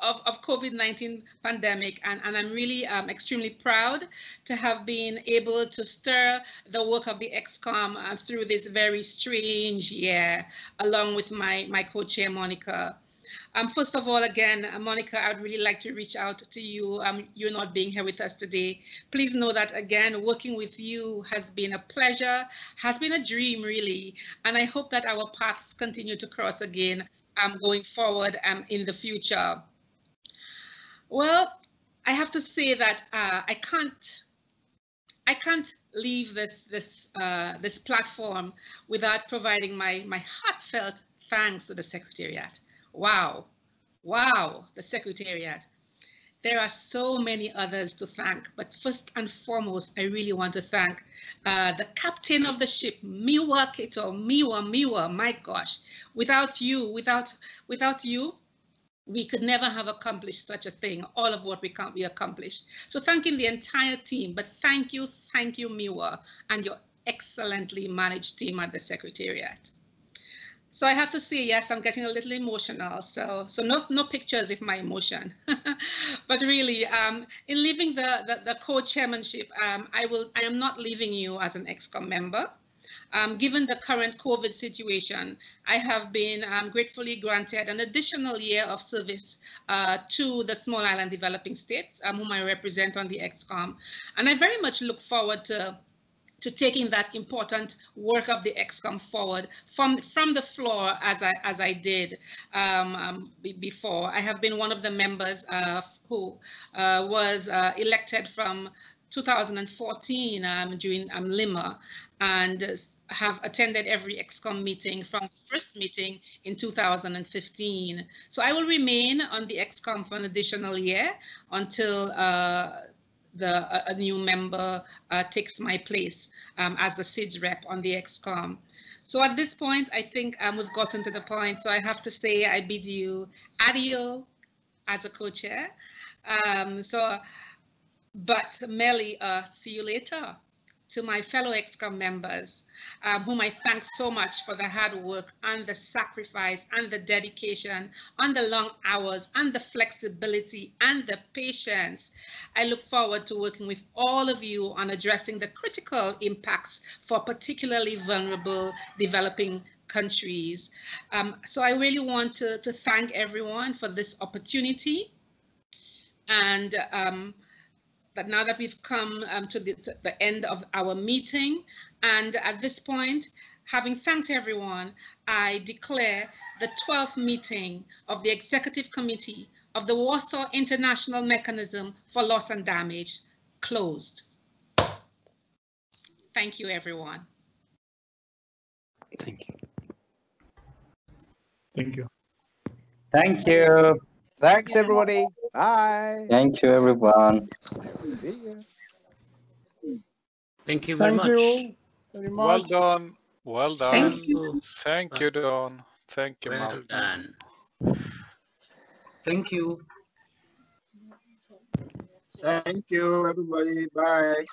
of COVID-19 pandemic, and I'm really extremely proud to have been able to stir the work of the Excom through this very strange year, along with my co-chair Monica. First of all, again, Monica, I'd really like to reach out to you. You're not being here with us today. Please know that, again, working with you has been a pleasure, has been a dream, really. And I hope that our paths continue to cross again going forward in the future. Well, I have to say that I can't leave this platform without providing my heartfelt thanks to the Secretariat. Wow, the Secretariat. There are so many others to thank, but first and foremost, I really want to thank the captain of the ship, Miwa Keto, Miwa, my gosh. Without you, we could never have accomplished such a thing, all of what we accomplished. So thanking the entire team, but thank you, Miwa, and your excellently managed team at the Secretariat. So I have to say, yes, I'm getting a little emotional. So no pictures of my emotion. But really, in leaving the co-chairmanship, I am not leaving you as an Excom member. Given the current COVID situation, I have been gratefully granted an additional year of service to the small island developing states, whom I represent on the Excom. And I very much look forward to taking that important work of the Excom forward from the floor as I did before. I have been one of the members who was elected from 2014 during Lima, and have attended every Excom meeting from the first meeting in 2015. So I will remain on the Excom for an additional year until a new member takes my place as the SIDS rep on the Excom. So at this point, I think we've gotten to the point. So I have to say, I bid you adieu as a co-chair. But Melly, see you later. to my fellow Excom members, whom I thank so much for the hard work and the sacrifice and the dedication and the long hours and the flexibility and the patience. I look forward to working with all of you on addressing the critical impacts for particularly vulnerable developing countries. So I really want to thank everyone for this opportunity. And but now that we've come to the end of our meeting, and at this point, having thanked everyone, I declare the 12th meeting of the Executive Committee of the Warsaw International Mechanism for Loss and Damage closed. Thank you, everyone. Thank you. Thank you. Thank you. Thanks, everybody. Bye. Thank you, everyone. See you. Thank you very much. Thank you very much. Well done. Well done. Thank you. Thank you, Dawn. Thank you, Well Malcolm. done. Thank you. Thank you, everybody. Bye.